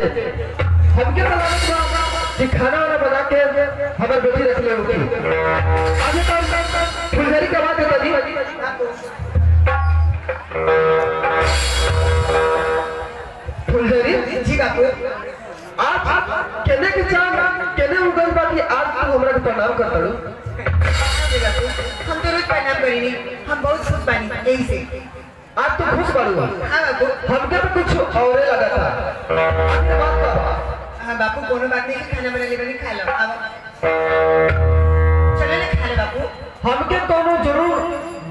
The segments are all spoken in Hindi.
हमके कि खाना वाना बना के हमारे बेटी रख ले होगी आगे तो फुलझड़ी का बात है दी फुलझड़ी जी बापू आज केने के चांद केने उगल बाकी आज तू हमरा के प्रणाम कर दलो हम तो रोज प्रणाम करेनी हम बहुत खुश बानी यही से आज तो खुश बारू हाँ बापू हमके तो कुछ औरे लगा था आपने बात का हाँ बापू कोनो बात नहीं खाना बना ले बनी खा लो अब चलो ना खा ले बापू हमके कोनो जरूर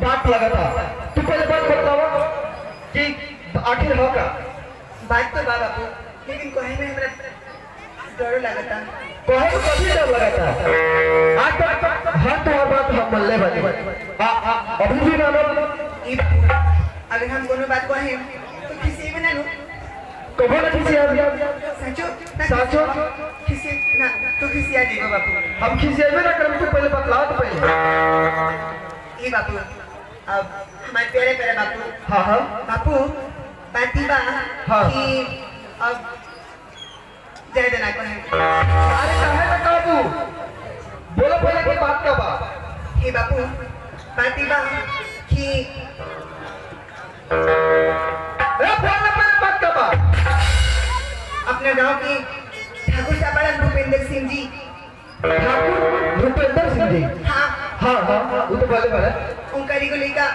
बात लगा था तू पहले बात बतावा कि आखिर हो का बात तो बापू लेकिन कहे में हमरा डर लगा था कहे को कभी डर लगा था आज तक हर तो बात हम मल्ले बने अभी भी मानो अगर हम कोनो बात कहे तो किसी भी ना लो कबो ना किसी आ सचो साचो किसी ना तो किसी आ जाएगा बापू हम किसी में ना करम तो पहले बतला तो पहले ये बापू अब हमारे प्यारे प्यारे बापू हाँ हाँ बापू बाती बा हाँ। कि अब जय देना कहे अरे काहे ना काबू बोलो पहले की बात का बा हे बापू बाती बा कि ए बोलो पहले बात का बा अपने गांव के ठाकुर साहब भूपेंद्र सिंह जी ठाकुर भूपेंद्र सिंह जी हाँ हाँ हाँ वो तो पहले पहले उनका रिगो लेकर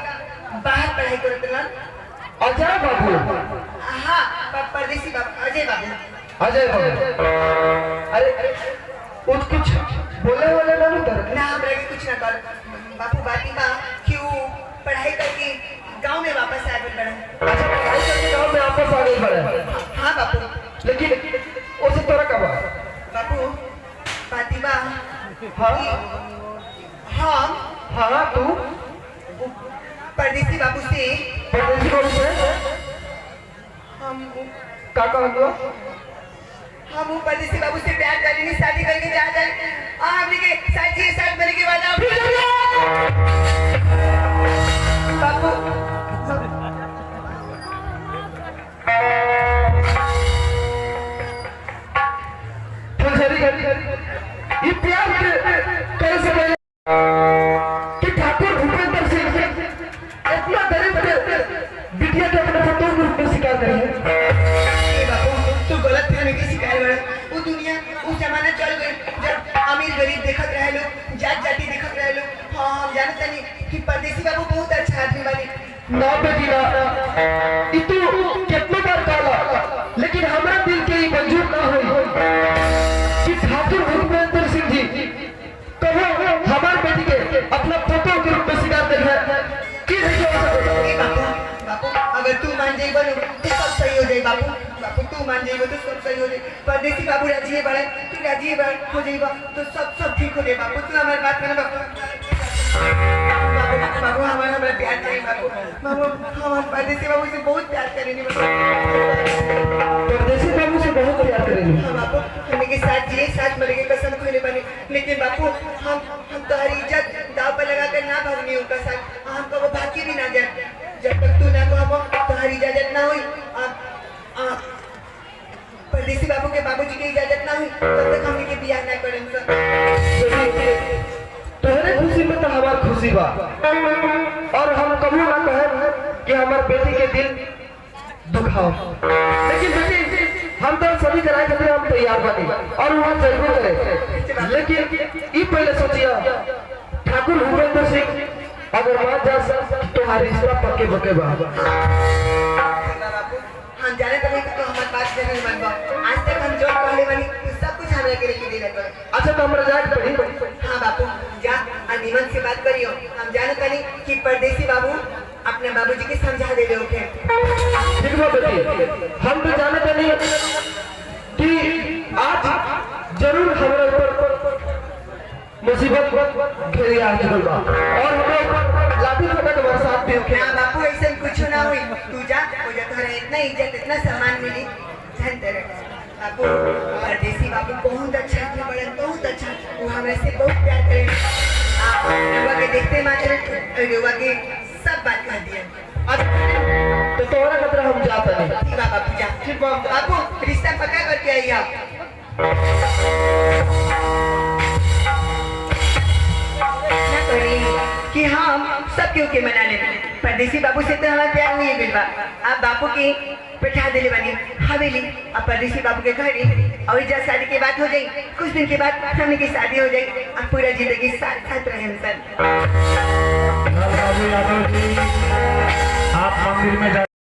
बाहर पढ़ाई करते ना अजय बाबू हाँ परदेसी बाबू अजय बाबू अजय बाबू अरे कुछ बोले बोले ना उधर ना हमरा के कुछ ना कर बापू बाती बा कि वो पढ़ाई करके गांव में वापस आ गए बड़ा अच्छा पढ़ाई करके गांव में वापस आ गए बड़े हाँ बापू लेकिन उसे तोरा कब बापू बाती बा हाँ हम हाँ तू परदेसी बाबू से परदेसी बाबू से हम का कहलो हम वो परदेसी बाबू से प्यार करेंगे शादी करके जा जाए हमने के साथी साथ मरे के बाद बापू फुलझड़ी ये प्यार के कैसे पहले कि ठाकुर भूपेंद्र सिंह इतना गरीब बिटिया के अपने फोटो ग्रुप में शिकार करी है बापू तू गलत फहमी की शिकार बड़ा वो दुनिया वो जमाना चल गई जब अमीर गरीब देखत रहे लोग जात जाति देखत रहे लोग हाँ हम जानते नहीं कि परदेसी बाबू बहुत अच्छा आदमी बने ना बेटी ना इतू कितने बार काला लेकिन हमारा दिल के ये मंजूर ना हुई कि ठाकुर भूपेंद्र सिंह जी कहो हमारे बेटी के अपना फोटो के रूप में शिकार करी है कि नहीं बापू बापू अगर तू मान जाए बनो तो सब सही हो जाए बापू बापू तू मान जाए तो सब सही हो जाए परदेसी बाबू राजी है बड़े तू राजी है हो जाएगा तो सब ठीक हो जाए बापू तू हमारी बात करना बापू बाबू हमारा प्यार चाहिए बाबू बाबू हम परदेसी बाबू से बहुत प्यार करेंगे परदेसी बाबू से बहुत प्यार करेंगे हाँ बापू हमें के साथ जिए साथ मरेंगे कसम खोले बने लेकिन बापू हम तो हर इज्जत दाव पर लगा कर ना भागनी उनका साथ हम कब भागी भी ना जाए जब तक तू ना कहो तो हर इजाजत ना हुई परदेसी बाबू के बाबूजी की इजाजत ना हुई तब तक हमने के बियाह ना करेंगे तोहरे खुशी में तो हमार खुशी बा और हम कभी ना कहे कि हमारे बेटी के दिल दुखाओ लेकिन बेटी हम तो सभी कराए खातिर हम तैयार बनी और वहाँ जरूर करे लेकिन ये पहले सोचिया ठाकुर भूपेंद्र सिंह अगर वहाँ जा तुम्हारी रिश्ता पक्के पक्के बा हम जाने तो नहीं तो हमारी बात जरूर मानबा आज तक हम जो कहले बनी सब कुछ हमरा के लेके देना कर अच्छा तो हमरा जाए पड़ी हाँ बापू जा और निमन से बात करियो हम जाने तनी कि परदेसी बाबू अपने बाबूजी के समझा दे रहे होके ठीक बा बेटी हम तो जाने तो नहीं कि आज जरूर हमारे ऊपर मुसीबत घेरी आ चुकल बा और हमें लाठी फटा के बरसात भी होके ना बापू ऐसे कुछ ना हुई तू जा हो जा तोरा इतना इज्जत इतना सम्मान मिली धन तेरे बापू परदेसी बाबू बहुत अच्छा थे बड़े बहुत अच्छा वो हमें से बहुत प्यार करे रुआ के देखते मात्र रुआ के सब बात कह दिया तो तोरा खतरा हम जाता नहीं ठीक बा बापू जा ठीक बा बापू रिश्ता पक्का करके लिया ना करी कि हम सब क्यों के मना ले परदेसी बाबू से तो हमारा प्यार नहीं बिलवा आप बापू की बैठा दिले बनी हवेली अब परदेसी बाबू के घर और जब शादी की बात हो जाए कुछ दिन के बाद हमने की शादी हो जाए अब पूरा जिंदगी साथ साथ रहे सर बाबू यादव जी आप मंदिर में जा